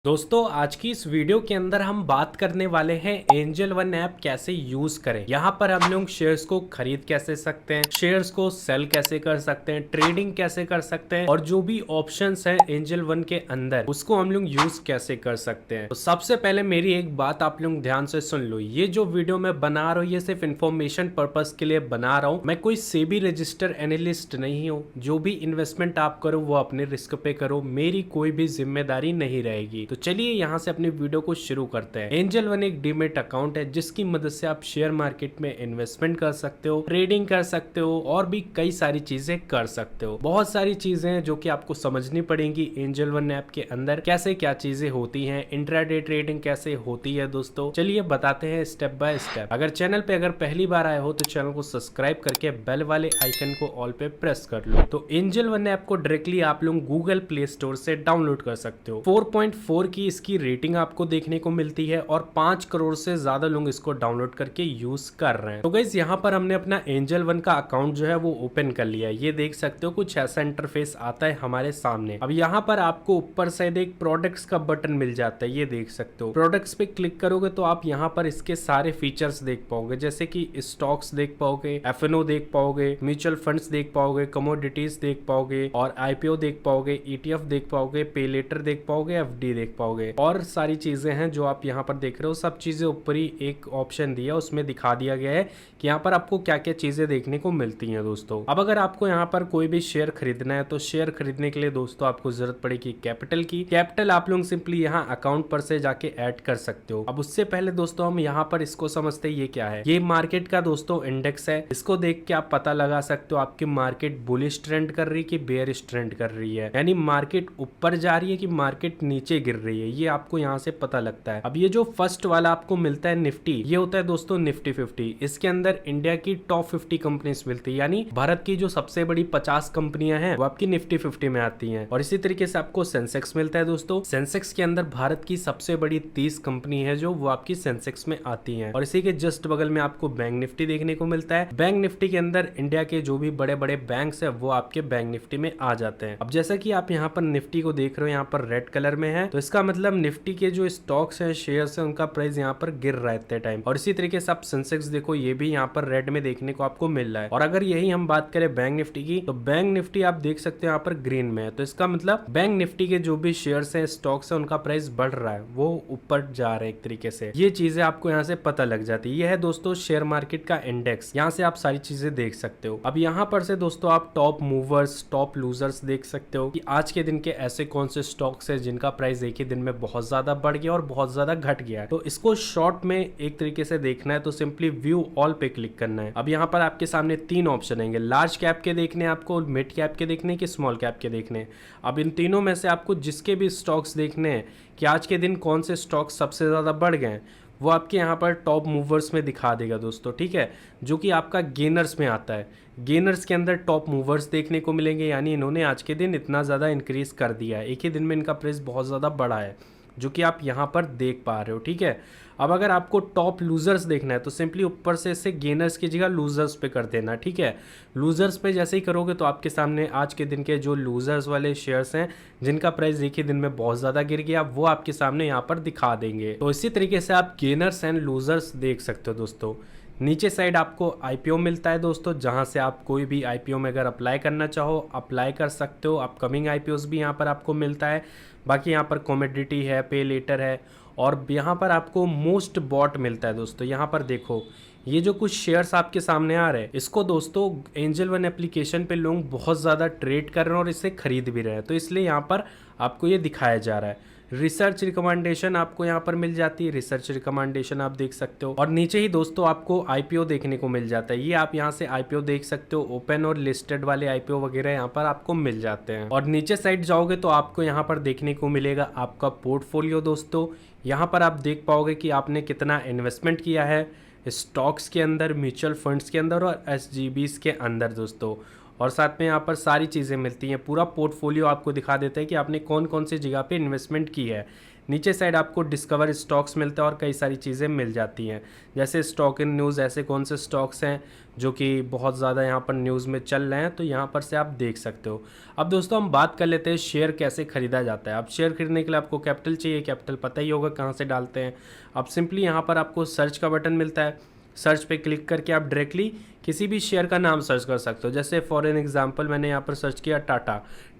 दोस्तों आज की इस वीडियो के अंदर हम बात करने वाले हैं एंजल वन ऐप कैसे यूज करें। यहाँ पर हम लोग शेयर्स को खरीद कैसे सकते हैं, शेयर्स को सेल कैसे कर सकते हैं, ट्रेडिंग कैसे कर सकते हैं और जो भी ऑप्शंस हैं एंजल वन के अंदर उसको हम लोग यूज कैसे कर सकते हैं। तो सबसे पहले मेरी एक बात आप लोग ध्यान से सुन लो, ये जो वीडियो मैं बना रहा हूँ ये सिर्फ इन्फॉर्मेशन पर्पज के लिए बना रहा हूँ। मैं कोई सेबी रजिस्टर एनालिस्ट नहीं हूँ। जो भी इन्वेस्टमेंट आप करो वो अपने रिस्क पे करो, मेरी कोई भी जिम्मेदारी नहीं रहेगी। तो चलिए यहाँ से अपनी वीडियो को शुरू करते हैं। एंजल वन एक डीमेट अकाउंट है जिसकी मदद से आप शेयर मार्केट में इन्वेस्टमेंट कर सकते हो, ट्रेडिंग कर सकते हो और भी कई सारी चीजें कर सकते हो। बहुत सारी चीजें हैं जो कि आपको समझनी पड़ेंगी एंजल वन ऐप के अंदर कैसे क्या चीजें होती हैं, इंट्राडे ट्रेडिंग कैसे होती है। दोस्तों चलिए बताते हैं स्टेप बाय स्टेप। अगर चैनल पे पहली बार आए हो तो चैनल को सब्सक्राइब करके बेल वाले आइकन को ऑल पे प्रेस कर लो। तो एंजल वन ऐप को डायरेक्टली आप लोग गूगल प्ले स्टोर से डाउनलोड कर सकते हो। 4.4 की इसकी रेटिंग आपको देखने को मिलती है और 5 करोड़ से ज्यादा लोग इसको डाउनलोड करके यूज कर रहे हैं। तो गाइस यहाँ पर हमने अपना एंजल वन का अकाउंट जो है वो ओपन कर लिया है। ये देख सकते हो कुछ ऐसा इंटरफेस आता है हमारे सामने। अब यहाँ पर आपको ऊपर साइड एक प्रोडक्ट्स का बटन मिल जाता है, ये देख सकते हो। प्रोडक्ट्स पे क्लिक करोगे तो आप यहाँ पर इसके सारे फीचर्स देख पाओगे, जैसे कि स्टॉक्स देख पाओगे, एफएनओ देख पाओगे, म्यूचुअल फंड्स देख पाओगे, कमोडिटीज देख पाओगे और आईपीओ देख पाओगे, ईटीएफ देख पाओगे, पे लेटर देख पाओगे, एफडी देख पाओगे और सारी चीजें हैं जो आप यहाँ पर देख रहे हो। सब चीजें ऊपर ही एक ऑप्शन दिया उसमें दिखा दिया गया है कि यहाँ पर आपको क्या क्या चीजें देखने को मिलती हैं। दोस्तों अब अगर आपको यहाँ पर कोई भी शेयर खरीदना है तो शेयर खरीदने के लिए दोस्तों आपको जरूरत पड़ेगी कैपिटल की। कैपिटल आप लोग सिंपली यहाँ अकाउंट पर से जाके ऐड कर सकते हो। अब उससे पहले दोस्तों हम यहाँ पर इसको समझते हैं ये क्या है। ये मार्केट का दोस्तों इंडेक्स है। इसको देख के आप पता लगा सकते हो आपकी मार्केट बुलिश ट्रेंड कर रही है कि बेयरिश ट्रेंड कर रही है, यानी मार्केट ऊपर जा रही है कि मार्केट नीचे गिर रही है, ये आपको यहाँ से पता लगता है। अब ये जो फर्स्ट वाला आपको मिलता है निफ्टी, ये होता है दोस्तों निफ्टी 50। इसके अंदर इंडिया की टॉप 50 कंपनीज मिलती है, यानी भारत की जो सबसे बड़ी 50 कंपनियां हैं वो आपकी निफ्टी 50 में आती हैं। और इसी तरीके से आपको सेंसेक्स मिलता है दोस्तों। सेंसेक्स के अंदर भारत की सबसे बड़ी 30 कंपनी है जो वो आपकी सेंसेक्स में आती है। और इसी के जस्ट बगल में आपको बैंक निफ्टी देखने को मिलता है। बैंक निफ्टी के अंदर इंडिया के जो भी बड़े बड़े बैंक्स है वो आपके बैंक निफ्टी में आ जाते हैं। अब जैसा कि आप यहाँ पर निफ्टी को देख रहे हो, यहाँ पर रेड कलर में है, तो इसका मतलब निफ्टी के जो स्टॉक्स हैं, शेयर्स हैं, उनका प्राइस यहाँ पर गिर रहा है इतने टाइम। और इसी तरीके से आप सेंसेक्स देखो, ये भी यहाँ पर रेड में देखने को आपको मिल रहा है। और अगर यही हम बात करें बैंक निफ्टी की, तो बैंक निफ्टी आप देख सकते हैं यहाँ पर ग्रीन में है। तो इसका मतलब बैंक निफ्टी के जो भी शेयर्स हैं, स्टॉक्स हैं, उनका प्राइस बढ़ रहा है, वो ऊपर जा रहे हैं एक तरीके से। ये चीजें आपको यहाँ से पता लग जाती है। ये है दोस्तों शेयर मार्केट का इंडेक्स, यहाँ से आप सारी चीजें देख सकते हो। अब यहाँ पर से दोस्तों आप टॉप मूवर्स, टॉप लूजर्स देख सकते हो कि आज के दिन के ऐसे कौन से स्टॉक्स है जिनका प्राइस एक ही दिन में बहुत ज्यादा बढ़ गया और बहुत ज्यादा घट गया है। तो इसको शॉर्ट में एक तरीके से देखना है तो सिंपली व्यू ऑल पे क्लिक करना है। अब यहाँ पर आपके सामने 3 ऑप्शन आएंगे, लार्ज कैप के देखने आपको, मिड कैप के देखने कि स्मॉल कैप के देखने। अब इन तीनों में से आपको जिसके भी स्टॉक्स देखने हैं कि आज के दिन कौन से स्टॉक्स सबसे ज्यादा बढ़ गए वो आपके यहाँ पर टॉप मूवर्स में दिखा देगा दोस्तों, ठीक है, जो कि आपका गेनर्स में आता है। गेनर्स के अंदर टॉप मूवर्स देखने को मिलेंगे, यानी इन्होंने आज के दिन इतना ज़्यादा इंक्रीज कर दिया है, एक ही दिन में इनका प्राइस बहुत ज़्यादा बढ़ा है, जो कि आप यहाँ पर देख पा रहे हो, ठीक है। अब अगर आपको टॉप लूजर्स देखना है तो सिंपली ऊपर से इसे गेनर्स की जगह लूजर्स पे कर देना, ठीक है। लूजर्स पे जैसे ही करोगे तो आपके सामने आज के दिन के जो लूजर्स वाले शेयर्स हैं जिनका प्राइस एक ही दिन में बहुत ज़्यादा गिर गया, वो आपके सामने यहाँ पर दिखा देंगे। तो इसी तरीके से आप गेनर्स एंड लूजर्स देख सकते हो दोस्तों। नीचे साइड आपको आईपीओ मिलता है दोस्तों, जहां से आप कोई भी आईपीओ में अगर अप्लाई करना चाहो अप्लाई कर सकते हो। अपकमिंग आईपीओस भी यहां पर आपको मिलता है। बाकी यहां पर कमोडिटी है, पे लेटर है और यहां पर आपको मोस्ट बॉट मिलता है दोस्तों। यहां पर देखो ये जो कुछ शेयर्स आपके सामने आ रहे हैं, इसको दोस्तों एंजल वन एप्लीकेशन पे लोग बहुत ज़्यादा ट्रेड कर रहे हैं और इसे खरीद भी रहे हैं, तो इसलिए यहाँ पर आपको ये दिखाया जा रहा है। रिसर्च रिकमेंडेशन आपको यहाँ पर मिल जाती है, रिसर्च रिकमेंडेशन आप देख सकते हो। और नीचे ही दोस्तों आपको आईपीओ देखने को मिल जाता है, ये आप यहाँ से आईपीओ देख सकते हो। ओपन और लिस्टेड वाले आईपीओ वगैरह यहाँ पर आपको मिल जाते हैं। और नीचे साइड जाओगे तो आपको यहाँ पर देखने को मिलेगा आपका पोर्टफोलियो दोस्तों। यहाँ पर आप देख पाओगे कि आपने कितना इन्वेस्टमेंट किया है स्टॉक्स के अंदर, म्यूचुअल फंड्स के अंदर और एसजीबीस के अंदर दोस्तों। और साथ में यहाँ पर सारी चीज़ें मिलती हैं, पूरा पोर्टफोलियो आपको दिखा देता है कि आपने कौन कौन सी जगह पे इन्वेस्टमेंट की है। नीचे साइड आपको डिस्कवर स्टॉक्स मिलता है और कई सारी चीज़ें मिल जाती हैं, जैसे स्टॉक इन न्यूज़, ऐसे कौन से स्टॉक्स हैं जो कि बहुत ज़्यादा यहाँ पर न्यूज़ में चल रहे हैं, तो यहाँ पर से आप देख सकते हो। अब दोस्तों हम बात कर लेते हैं शेयर कैसे खरीदा जाता है। अब शेयर खरीदने के लिए आपको कैपिटल चाहिए, कैपिटल पता ही होगा कहाँ से डालते हैं। अब सिंपली यहाँ पर आपको सर्च का बटन मिलता है, सर्च पे क्लिक करके आप डायरेक्टली किसी भी शेयर का नाम सर्च कर सकते हो। जैसे फॉर एन एग्जांपल मैंने यहाँ पर सर्च किया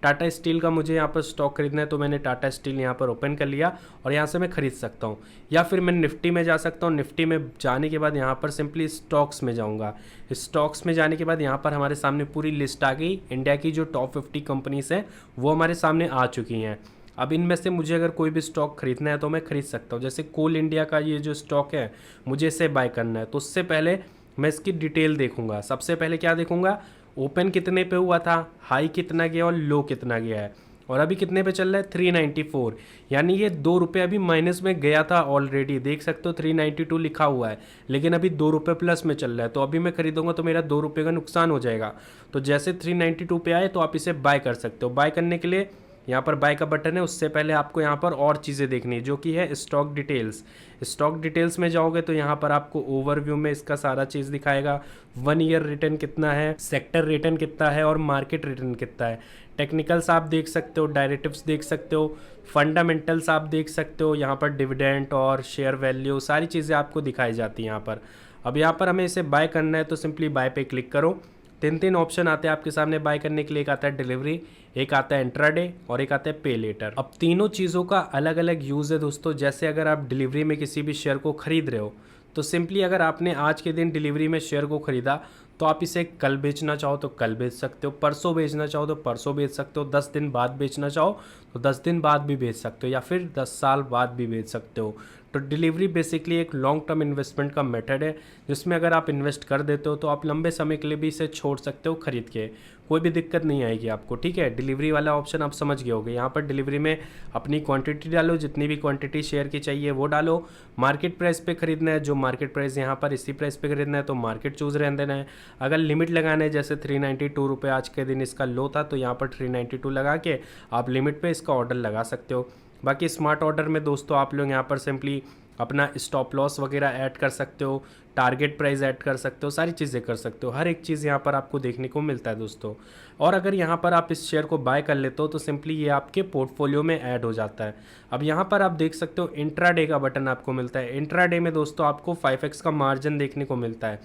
टाटा स्टील का मुझे यहाँ पर स्टॉक खरीदना है, तो मैंने टाटा स्टील यहाँ पर ओपन कर लिया और यहाँ से मैं खरीद सकता हूँ। या फिर मैं निफ्टी में जा सकता हूँ, निफ्टी में जाने के बाद यहाँ पर सिंपली स्टॉक्स में जाऊँगा। स्टॉक्स में जाने के बाद यहाँ पर हमारे सामने पूरी लिस्ट आ गई, इंडिया की जो टॉप 50 कंपनीज हैं वो हमारे सामने आ चुकी हैं। अब इनमें से मुझे अगर कोई भी स्टॉक खरीदना है तो मैं खरीद सकता हूँ। जैसे कोल इंडिया का ये जो स्टॉक है मुझे इसे बाय करना है, तो उससे पहले मैं इसकी डिटेल देखूंगा। सबसे पहले क्या देखूंगा, ओपन कितने पे हुआ था, हाई कितना गया और लो कितना गया है, और अभी कितने पे चल रहा है 394, यानी ये 2 रुपये अभी माइनस में गया था ऑलरेडी। देख सकते हो 392 लिखा हुआ है, लेकिन अभी 2 रुपये प्लस में चल रहा है। तो अभी मैं खरीदूंगा तो मेरा 2 रुपये का नुकसान हो जाएगा। तो जैसे 392 पे आए तो आप इसे बाय कर सकते हो। बाय करने के लिए यहाँ पर बाय का बटन है, उससे पहले आपको यहाँ पर और चीज़ें देखनी है जो कि है स्टॉक डिटेल्स। स्टॉक डिटेल्स में जाओगे तो यहाँ पर आपको ओवरव्यू में इसका सारा चीज़ दिखाएगा। 1 ईयर रिटर्न कितना है, सेक्टर रिटर्न कितना है और मार्केट रिटर्न कितना है। टेक्निकल्स आप देख सकते हो, डायरेक्टिव्स देख सकते हो, फंडामेंटल्स आप देख सकते हो। यहाँ पर डिविडेंड और शेयर वैल्यू सारी चीज़ें आपको दिखाई जाती हैं यहाँ पर। अब यहाँ पर हमें इसे बाय करना है तो सिंपली बाय पे क्लिक करो। 3 ऑप्शन आते हैं आपके सामने बाय करने के लिए। एक आता है डिलीवरी, एक आता है इंट्राडे और एक आता है पे लेटर। अब तीनों चीज़ों का अलग अलग यूज़ है दोस्तों। जैसे अगर आप डिलीवरी में किसी भी शेयर को खरीद रहे हो तो सिंपली अगर आपने आज के दिन डिलीवरी में शेयर को खरीदा तो आप इसे कल बेचना चाहो तो कल बेच सकते हो, परसों बेचना चाहो तो परसों बेच सकते हो, 10 दिन बाद बेचना चाहो तो 10 दिन बाद भी बेच सकते हो, या फिर 10 साल बाद भी बेच सकते हो। तो डिलीवरी बेसिकली एक लॉन्ग टर्म इन्वेस्टमेंट का मेथड है, जिसमें अगर आप इन्वेस्ट कर देते हो तो आप लंबे समय के लिए भी इसे छोड़ सकते हो खरीद के, कोई भी दिक्कत नहीं आएगी आपको। ठीक है, डिलीवरी वाला ऑप्शन आप समझ गए होगे। यहाँ पर डिलीवरी में अपनी क्वांटिटी डालो, जितनी भी क्वांटिटी शेयर की चाहिए वो डालो। मार्केट प्राइस पे खरीदना है, जो मार्केट प्राइस यहाँ पर इसी प्राइस पे खरीदना है तो मार्केट चूज़ रहने देना है। अगर लिमिट लगाना है, जैसे 392 रुपये आज के दिन इसका लो था, तो यहाँ पर 392 लगा के आप लिमिट पे इसका ऑर्डर लगा सकते हो। बाकी स्मार्ट ऑर्डर में दोस्तों आप लोग यहाँ पर सिंपली अपना स्टॉप लॉस वगैरह ऐड कर सकते हो, टारगेट प्राइस ऐड कर सकते हो, सारी चीज़ें कर सकते हो। हर एक चीज़ यहाँ पर आपको देखने को मिलता है दोस्तों। और अगर यहाँ पर आप इस शेयर को बाय कर लेते हो तो सिंपली ये आपके पोर्टफोलियो में ऐड हो जाता है। अब यहाँ पर आप देख सकते हो इंट्राडे का बटन आपको मिलता है। इंट्राडे में दोस्तों आपको 5x का मार्जिन देखने को मिलता है।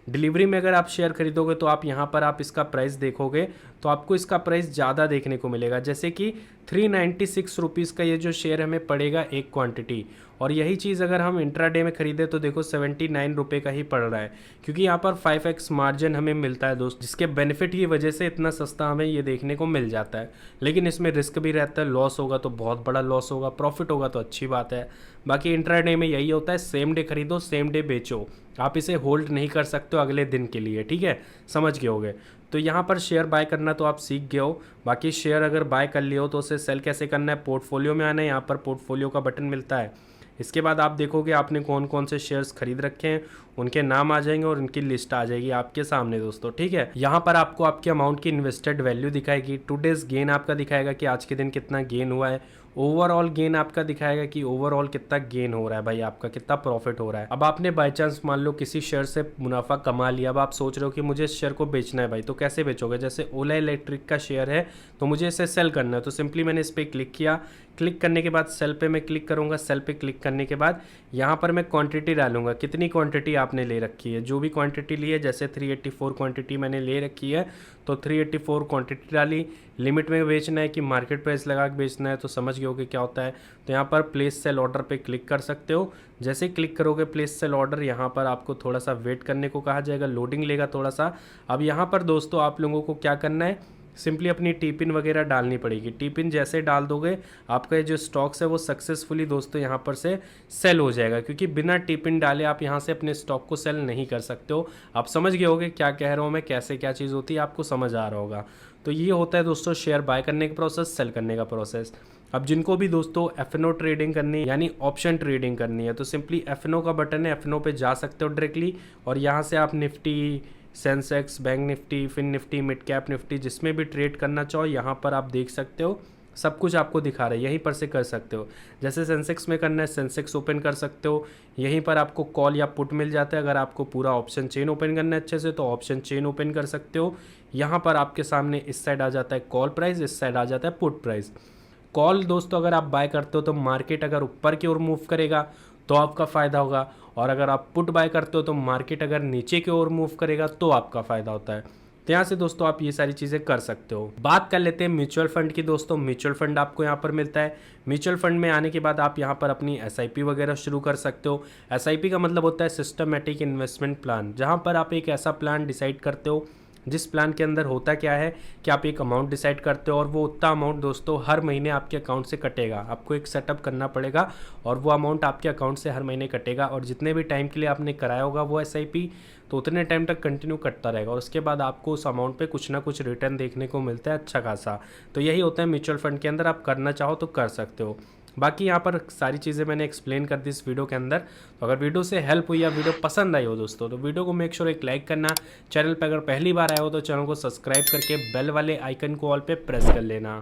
डिलीवरी में अगर आप शेयर खरीदोगे तो आप यहाँ पर आप इसका प्राइस देखोगे तो आपको इसका प्राइस ज़्यादा देखने को मिलेगा। जैसे कि 396 रुपीज़ का ये जो शेयर हमें पड़ेगा एक क्वांटिटी, और यही चीज़ अगर हम इंट्राडे में खरीदे तो देखो 79 रुपये का ही पड़ रहा है, क्योंकि यहाँ पर 5x मार्जिन हमें मिलता है दोस्त, जिसके बेनिफिट की वजह से इतना सस्ता हमें ये देखने को मिल जाता है। लेकिन इसमें रिस्क भी रहता है, लॉस होगा तो बहुत बड़ा लॉस होगा, प्रॉफिट होगा तो अच्छी बात है। बाकी इंट्राडे में यही होता है, सेम डे खरीदो सेम डे बेचो, आप इसे होल्ड नहीं कर सकते हो अगले दिन के लिए। ठीक है, समझ गए होगे। तो यहाँ पर शेयर बाय करना तो आप सीख गए हो। बाकी शेयर अगर बाय कर लियो तो उसे सेल कैसे करना है, पोर्टफोलियो में आना है, यहाँ पर पोर्टफोलियो का बटन मिलता है। इसके बाद आप देखोगे आपने कौन कौन से शेयर्स खरीद रखे हैं, उनके नाम आ जाएंगे और उनकी लिस्ट आ जाएगी आपके सामने दोस्तों। ठीक है, यहाँ पर आपको आपके अमाउंट की इन्वेस्टेड वैल्यू दिखाएगी, टुडेज गेन आपका दिखाएगा कि आज के दिन कितना गेन हुआ है, ओवरऑल गेन आपका दिखाएगा कि ओवरऑल कितना गेन हो रहा है भाई, आपका कितना प्रॉफिट हो रहा है। अब आपने बाय चांस मान लो किसी शेयर से मुनाफा कमा लिया, अब आप सोच रहे हो कि मुझे इस शेयर को बेचना है भाई, तो कैसे बेचोगे। जैसे ओला इलेक्ट्रिक का शेयर है तो मुझे इसे सेल करना है, तो सिंपली मैंने इस पर क्लिक किया। क्लिक करने के बाद सेल पे मैं क्लिक करूंगा। सेल पे क्लिक करने के बाद यहाँ पर मैं क्वांटिटी डालूंगा, कितनी क्वांटिटी आपने ले रखी है, जो भी क्वांटिटी ली है। जैसे 384 क्वांटिटी मैंने ले रखी है तो 384 क्वांटिटी डाली। लिमिट में बेचना है कि मार्केट प्राइस लगा के बेचना है, तो समझ गए होगे क्या होता है। तो यहाँ पर प्लेस सेल ऑर्डर पे क्लिक कर सकते हो। जैसे क्लिक करोगे प्लेस सेल ऑर्डर, यहाँ पर आपको थोड़ा सा वेट करने को कहा जाएगा, लोडिंग लेगा थोड़ा सा। अब यहाँ पर दोस्तों आप लोगों को क्या करना है, सिंपली अपनी टी पिन वगैरह डालनी पड़ेगी। टी पिन जैसे डाल दोगे आपका ये जो स्टॉक्स है वो सक्सेसफुली दोस्तों यहाँ पर से सेल हो जाएगा, क्योंकि बिना टी पिन डाले आप यहाँ से अपने स्टॉक को सेल नहीं कर सकते हो। आप समझ गए होगे क्या कह रहा हूँ मैं, कैसे क्या चीज़ होती है, आपको समझ आ रहा होगा। तो ये होता है दोस्तों शेयर बाय करने का प्रोसेस, सेल करने का प्रोसेस। अब जिनको भी दोस्तों एफएनओ ट्रेडिंग करनी यानी ऑप्शन ट्रेडिंग करनी है तो सिंपली एफएनओ का बटन है, एफएनओ पे जा सकते हो डायरेक्टली, और यहाँ से आप Nifty, Sensex, bank Nifty, Fin Nifty, mid cap Nifty, जिसमें भी ट्रेड करना चाहो यहाँ पर आप देख सकते हो। सब कुछ आपको दिखा रहा है, यहीं पर से कर सकते हो। जैसे सेंसेक्स में करना है, सेंसेक्स ओपन कर सकते हो, यहीं पर आपको कॉल या पुट मिल जाता है। अगर आपको पूरा ऑप्शन चेन ओपन करना है अच्छे से तो ऑप्शन चेन ओपन कर सकते हो। यहाँ पर आपके सामने इस साइड आ जाता है कॉल प्राइस, इस साइड आ जाता है पुट प्राइस। कॉल दोस्तों अगर आप बाय करते हो तो मार्केट अगर ऊपर की ओर मूव करेगा तो आपका फ़ायदा होगा, और अगर आप पुट बाय करते हो तो मार्केट अगर नीचे की ओर मूव करेगा तो आपका फ़ायदा होता है। तो यहाँ से दोस्तों आप ये सारी चीज़ें कर सकते हो। बात कर लेते हैं म्यूचुअल फंड की दोस्तों। म्यूचुअल फंड आपको यहाँ पर मिलता है। म्यूचुअल फंड में आने के बाद आप यहाँ पर अपनी एसआईपी वगैरह शुरू कर सकते हो। एसआईपी का मतलब होता है सिस्टमेटिक इन्वेस्टमेंट प्लान, जहाँ पर आप एक ऐसा प्लान डिसाइड करते हो जिस प्लान के अंदर होता क्या है कि आप एक अमाउंट डिसाइड करते हो और वो उतना अमाउंट दोस्तों हर महीने आपके अकाउंट से कटेगा। आपको एक सेटअप करना पड़ेगा और वो अमाउंट आपके अकाउंट से हर महीने कटेगा, और जितने भी टाइम के लिए आपने कराया होगा वो एसआईपी तो उतने टाइम तक कंटिन्यू कटता रहेगा, और उसके बाद आपको उस अमाउंट पे कुछ ना कुछ रिटर्न देखने को मिलता है अच्छा खासा। तो यही होता है म्यूचुअल फंड के अंदर, आप करना चाहो तो कर सकते हो। बाकी यहाँ पर सारी चीज़ें मैंने एक्सप्लेन कर दी इस वीडियो के अंदर। तो अगर वीडियो से हेल्प हुई या वीडियो पसंद आई हो दोस्तों तो वीडियो को मेक श्योर एक लाइक करना। चैनल पर अगर पहली बार आए हो तो चैनल को सब्सक्राइब करके बेल वाले आइकन को ऑल पे प्रेस कर लेना।